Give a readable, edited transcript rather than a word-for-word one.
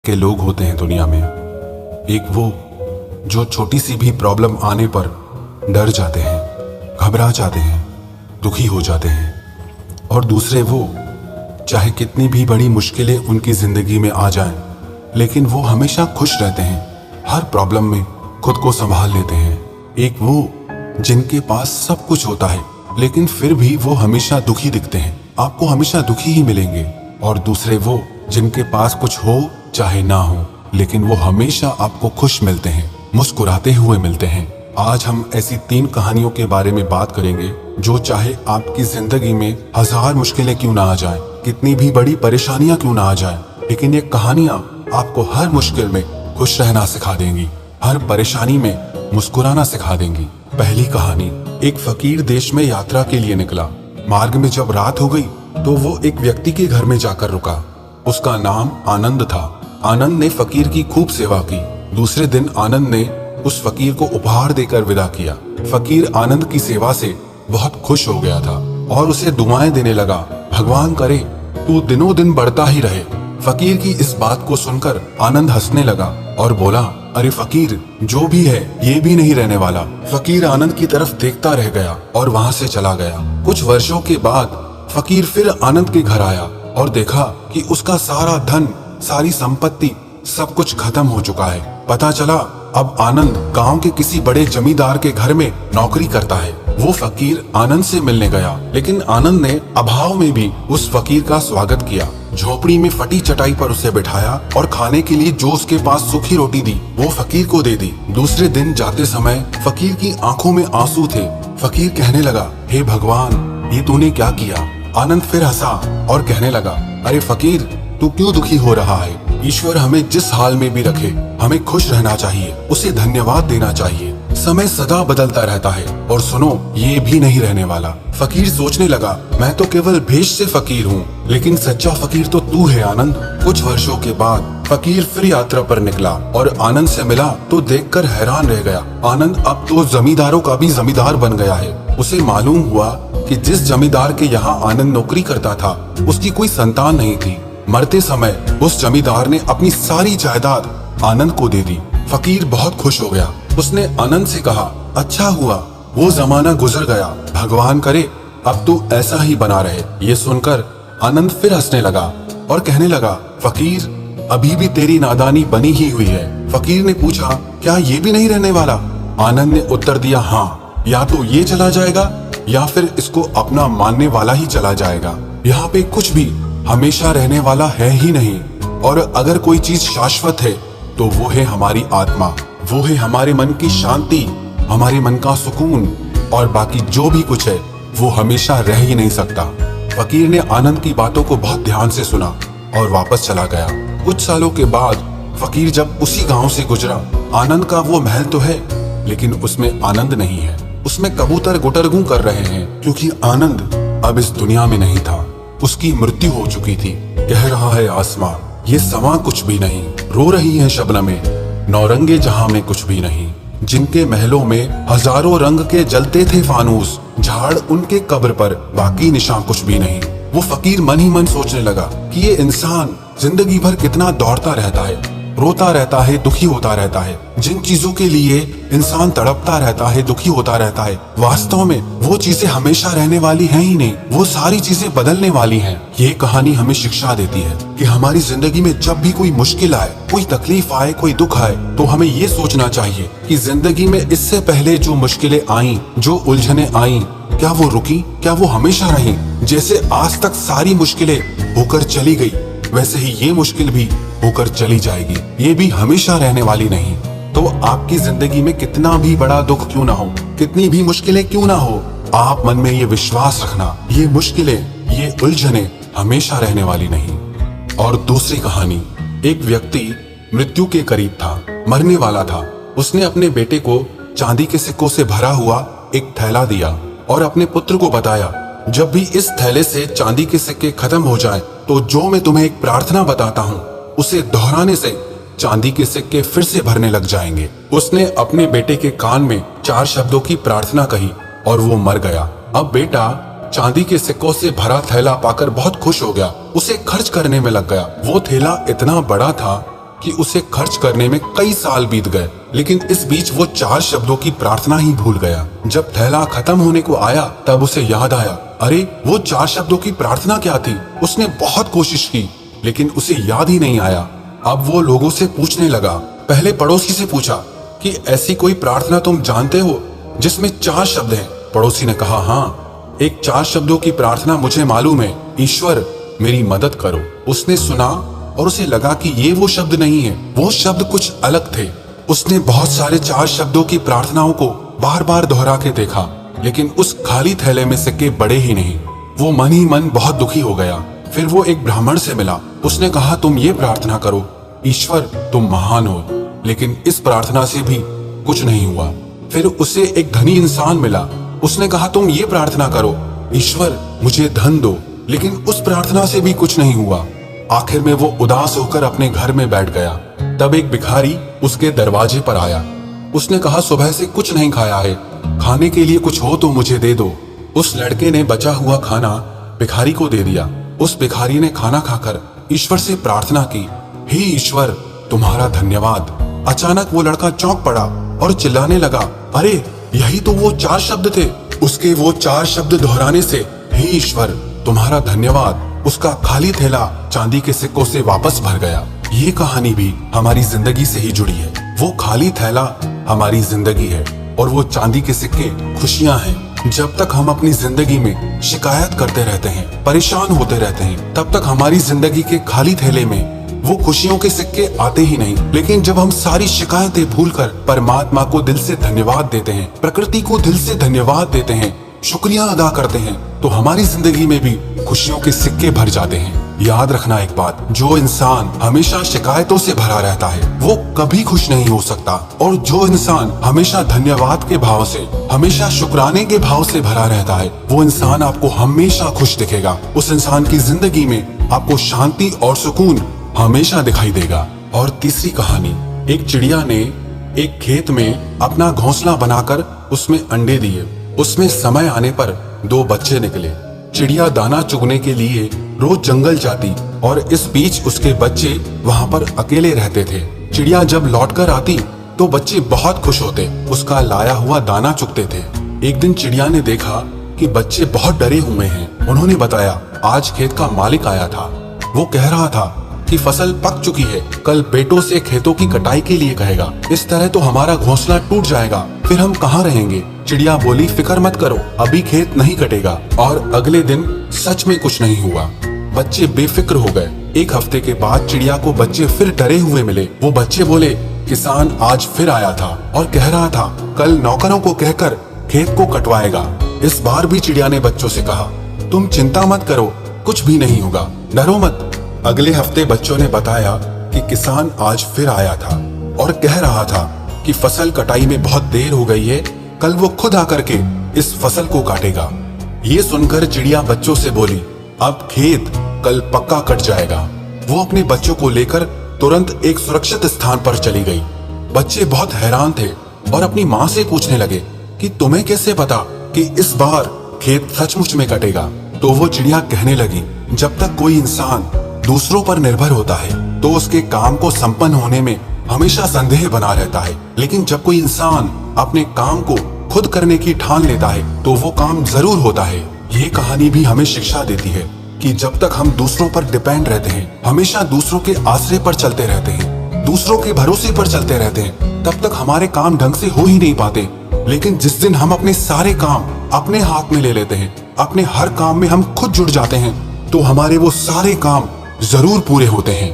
के लोग होते हैं दुनिया में। एक वो जो छोटी सी भी प्रॉब्लम आने पर डर जाते हैं, घबरा जाते हैं, दुखी हो जाते हैं। और दूसरे वो चाहे कितनी भी बड़ी मुश्किलें उनकी जिंदगी में आ जाएं, लेकिन वो हमेशा खुश रहते हैं, हर प्रॉब्लम में खुद को संभाल लेते हैं। एक वो जिनके पास सब कुछ होता है लेकिन फिर भी वो हमेशा दुखी दिखते हैं, आपको हमेशा दुखी ही मिलेंगे। और दूसरे वो जिनके पास कुछ हो चाहे ना हो, लेकिन वो हमेशा आपको खुश मिलते हैं, मुस्कुराते हुए मिलते हैं। आज हम ऐसी 3 कहानियों के बारे में बात करेंगे जो चाहे आपकी जिंदगी में हजार मुश्किलें क्यों ना आ जाएं, कितनी भी बड़ी परेशानियां क्यों ना आ जाएं, लेकिन ये कहानियां आपको हर मुश्किल में खुश रहना सिखा देंगी, हर परेशानी में मुस्कुराना सिखा देंगी। पहली कहानी, एक फकीर देश में यात्रा के लिए निकला। मार्ग में जब रात हो गई तो वो एक व्यक्ति के घर में जाकर रुका। उसका नाम आनंद था। आनंद ने फकीर की खूब सेवा की। दूसरे दिन आनंद ने उस फकीर को उपहार देकर विदा किया। फकीर आनंद की सेवा से बहुत खुश हो गया था और उसे दुआएं देने लगा, भगवान करे तू दिनों दिन बढ़ता ही रहे। फकीर की इस बात को सुनकर आनंद हंसने लगा और बोला, अरे फकीर, जो भी है ये भी नहीं रहने वाला। फकीर आनंद की तरफ देखता रह गया और वहां से चला गया। कुछ वर्षों के बाद फकीर फिर आनंद के घर आया और देखा कि उसका सारा धन, सारी संपत्ति, सब कुछ खत्म हो चुका है। पता चला अब आनंद गांव के किसी बड़े जमींदार के घर में नौकरी करता है। वो फकीर आनंद से मिलने गया, लेकिन आनंद ने अभाव में भी उस फकीर का स्वागत किया। झोपड़ी में फटी चटाई पर उसे बिठाया और खाने के लिए जो उसके पास सूखी रोटी थी वो फकीर को दे दी। दूसरे दिन जाते समय फकीर की आंखों में आंसू थे। फकीर कहने लगा, हे भगवान, ये तूने क्या किया? आनंद फिर हंसा और कहने लगा, अरे फकीर, तू क्यों दुखी हो रहा है? ईश्वर हमें जिस हाल में भी रखे, हमें खुश रहना चाहिए, उसे धन्यवाद देना चाहिए। समय सदा बदलता रहता है और सुनो, ये भी नहीं रहने वाला। फकीर सोचने लगा, मैं तो केवल भेष से फकीर हूँ, लेकिन सच्चा फकीर तो तू है आनंद। कुछ वर्षों के बाद फकीर फिर यात्रा पर निकला और आनंद से मिला तो देखकर हैरान रह गया। आनंद अब तो जमींदारों का भी जमींदार बन गया है। उसे मालूम हुआ कि जिस जमींदार के यहाँ आनंद नौकरी करता था उसकी कोई संतान नहीं थी। मरते समय उस जमींदार ने अपनी सारी जायदाद आनंद को दे दी। फकीर बहुत खुश हो गया। उसने आनंद से कहा, अच्छा हुआ वो जमाना गुजर गया, भगवान करे अब तू ऐसा ही बना रहे। ये सुनकर आनंद फिर हंसने लगा और कहने लगा, फकीर, अभी भी तेरी नादानी बनी ही हुई है। फकीर ने पूछा, क्या ये भी नहीं रहने वाला? आनंद ने उत्तर दिया, हाँ, या तो ये चला जाएगा या फिर इसको अपना मानने वाला ही चला जाएगा। यहाँ पे कुछ भी हमेशा रहने वाला है ही नहीं। और अगर कोई चीज शाश्वत है तो वो है हमारी आत्मा, वो है हमारे मन की शांति, हमारे मन का सुकून। और बाकी जो भी कुछ है वो हमेशा रह ही नहीं सकता। फकीर ने आनंद की बातों को बहुत ध्यान से सुना और वापस चला गया। कुछ सालों के बाद फकीर जब उसी गांव से गुजरा, आनंद का वो महल तो है लेकिन उसमें आनंद नहीं है। उसमें कबूतर गुटरगू कर रहे हैं क्योंकि आनंद अब इस दुनिया में नहीं था। उसकी मृत्यु हो चुकी थी। कह रहा है आसमां, ये समा कुछ भी नहीं। रो रही है शबनमें, नौरंगे जहां में कुछ भी नहीं। जिनके महलों में हजारों रंग के जलते थे फानूस, झाड़ उनके कब्र पर, बाकी निशान कुछ भी नहीं। वो फकीर मन ही मन सोचने लगा कि ये इंसान जिंदगी भर कितना दौड़ता रहता है, रोता रहता है, दुखी होता रहता है। जिन चीजों के लिए इंसान तड़पता रहता है, दुखी होता रहता है, वास्तव में वो चीजें हमेशा रहने वाली हैं ही नहीं, वो सारी चीजें बदलने वाली हैं। ये कहानी हमें शिक्षा देती है कि हमारी जिंदगी में जब भी कोई मुश्किल आए, कोई तकलीफ आए, कोई दुख आए, तो हमें ये सोचना चाहिए कि जिंदगी में इससे पहले जो मुश्किलें आई, जो उलझने आई, क्या वो रुकी? क्या वो हमेशा रही? जैसे आज तक सारी मुश्किलें होकर चली गई, वैसे ही ये मुश्किल भी होकर चली जाएगी। ये भी हमेशा रहने वाली नहीं। तो आपकी जिंदगी में कितना भी बड़ा दुख क्यों ना हो, कितनी भी मुश्किलें क्यों ना हो, आप मन में ये विश्वास रखना, ये मुश्किलें, ये उलझने हमेशा रहने वाली नहीं। और दूसरी कहानी, एक व्यक्ति मृत्यु के करीब था, मरने वाला था। उसने अपने बेटे को चांदी के सिक्कों से भरा हुआ एक थैला दिया और अपने पुत्र को बताया, जब भी इस थैले से चांदी के सिक्के खत्म हो जाएं, तो जो मैं तुम्हें एक प्रार्थना बताता हूँ उसे दोहराने से चांदी के सिक्के फिर से भरने लग जाएंगे। उसने अपने बेटे के कान में 4 शब्दों की प्रार्थना कही और वो मर गया। अब बेटा चांदी के सिक्कों से भरा थैला पाकर बहुत खुश हो गया, उसे खर्च करने में लग गया। वो थैला इतना बड़ा था कि उसे खर्च करने में कई साल बीत गए, लेकिन इस बीच वो 4 शब्दों की प्रार्थना ही भूल गया। जब थैला खत्म होने को आया तब उसे याद आया, अरे वो 4 शब्दों की प्रार्थना क्या थी। उसने बहुत कोशिश की लेकिन उसे याद ही नहीं आया। अब वो लोगों से पूछने लगा। पहले पड़ोसी से पूछा कि ऐसी कोई प्रार्थना तुम जानते हो जिसमें 4 शब्द हैं? पड़ोसी ने कहा, हाँ, एक 4 शब्दों की प्रार्थना मुझे मालूम है, ईश्वर मेरी मदद करो। उसने सुना और उसे लगा कि ये वो शब्द नहीं है, वो शब्द कुछ अलग थे। उसने बहुत सारे 4 शब्दों की प्रार्थनाओं को बार बार दोहरा के देखा, लेकिन उस खाली थैले में सिक्के बड़े ही नहीं। वो मन ही मन बहुत दुखी हो गया। फिर वो एक ब्राह्मण से मिला। उसने कहा, तुम ये प्रार्थना करो, ईश्वर तुम महान हो। लेकिन इस प्रार्थना से भी कुछ नहीं हुआ। फिर उसे एक धनी इंसान मिला। उसने कहा, तुम ये प्रार्थना करो, ईश्वर मुझे धन दो। लेकिन उस प्रार्थना से भी कुछ नहीं हुआ। आखिर में वो उदास होकर अपने घर में बैठ गया। तब एक भिखारी उसके दरवाजे पर आया। उसने कहा, सुबह से कुछ नहीं खाया है, खाने के लिए कुछ हो तो मुझे दे दो। उस लड़के ने बचा हुआ खाना भिखारी को दे दिया। उस भिखारी ने खाना खाकर ईश्वर से प्रार्थना की, हे ईश्वर तुम्हारा धन्यवाद। अचानक वो लड़का चौंक पड़ा और चिल्लाने लगा, अरे यही तो वो 4 शब्द थे। उसके वो 4 शब्द दोहराने से हे ईश्वर तुम्हारा धन्यवाद, उसका खाली थैला चांदी के सिक्कों से वापस भर गया। ये कहानी भी हमारी जिंदगी से ही जुड़ी है। वो खाली थैला हमारी जिंदगी है और वो चांदी के सिक्के खुशियां हैं। जब तक हम अपनी जिंदगी में शिकायत करते रहते हैं, परेशान होते रहते हैं, तब तक हमारी जिंदगी के खाली थैले में वो खुशियों के सिक्के आते ही नहीं। लेकिन जब हम सारी शिकायतें भूलकर परमात्मा को दिल से धन्यवाद देते हैं, प्रकृति को दिल से धन्यवाद देते हैं, शुक्रिया अदा करते हैं, तो हमारी जिंदगी में भी खुशियों के सिक्के भर जाते हैं। याद रखना एक बात, जो इंसान हमेशा शिकायतों से भरा रहता है वो कभी खुश नहीं हो सकता, और जो इंसान हमेशा धन्यवाद के भाव से, हमेशा शुक्राने के भाव से भरा रहता है, वो इंसान आपको हमेशा खुश दिखेगा। उस इंसान की जिंदगी में आपको शांति और सुकून हमेशा दिखाई देगा। और तीसरी कहानी, एक चिड़िया ने एक खेत में अपना घोंसला बनाकर उसमें अंडे दिए। उसमें समय आने पर 2 बच्चे निकले। चिड़िया दाना चुगने के लिए रोज जंगल जाती और इस बीच उसके बच्चे वहां पर अकेले रहते थे। चिड़िया जब लौटकर आती तो बच्चे बहुत खुश होते, उसका लाया हुआ दाना चुगते थे। एक दिन चिड़िया ने देखा कि बच्चे बहुत डरे हुए हैं। उन्होंने बताया, आज खेत का मालिक आया था। वो कह रहा था कि फसल पक चुकी है, कल बेटों से खेतों की कटाई के लिए कहेगा। इस तरह तो हमारा घोंसला टूट जाएगा, फिर हम कहाँ रहेंगे। चिड़िया बोली, फिक्र मत करो, अभी खेत नहीं कटेगा। और अगले दिन सच में कुछ नहीं हुआ। बच्चे बेफिक्र हो गए। 1 हफ्ते के बाद चिड़िया को बच्चे फिर डरे हुए मिले। वो बच्चे बोले, किसान आज फिर आया था और कह रहा था कल नौकरों को कहकर खेत को कटवाएगा। इस बार भी चिड़िया ने बच्चों से कहा, तुम चिंता मत करो, कुछ भी नहीं होगा, डरो मत। अगले हफ्ते बच्चों ने बताया कि किसान आज फिर आया था और कह रहा था कि फसल कटाई में बहुत देर हो गई है, कल वो खुद आकर के इस फसल को काटेगा। ये सुनकर चिड़िया बच्चों से बोली, अब खेत कल पक्का कट जाएगा। वो अपने बच्चों को लेकर तुरंत एक सुरक्षित स्थान पर चली गई। बच्चे बहुत हैरान थे और अपनी माँ से पूछने लगे कि तुम्हें कैसे पता कि इस बार खेत सचमुच में कटेगा। तो वो चिड़िया कहने लगी, जब तक कोई इंसान दूसरों पर निर्भर होता है तो उसके काम को संपन्न होने में हमेशा संदेह बना रहता है, लेकिन जब कोई इंसान अपने काम को खुद करने की ठान लेता है तो वो काम जरूर होता है। ये कहानी भी हमें शिक्षा देती है कि जब तक हम दूसरों पर डिपेंड रहते हैं, हमेशा दूसरों के आश्रय पर चलते रहते हैं, दूसरों के भरोसे पर चलते रहते हैं, तब तक हमारे काम ढंग से हो ही नहीं पाते। लेकिन जिस दिन हम अपने सारे काम अपने हाथ में ले लेते हैं, अपने हर काम में हम खुद जुड़ जाते हैं, तो हमारे वो सारे काम जरूर पूरे होते हैं।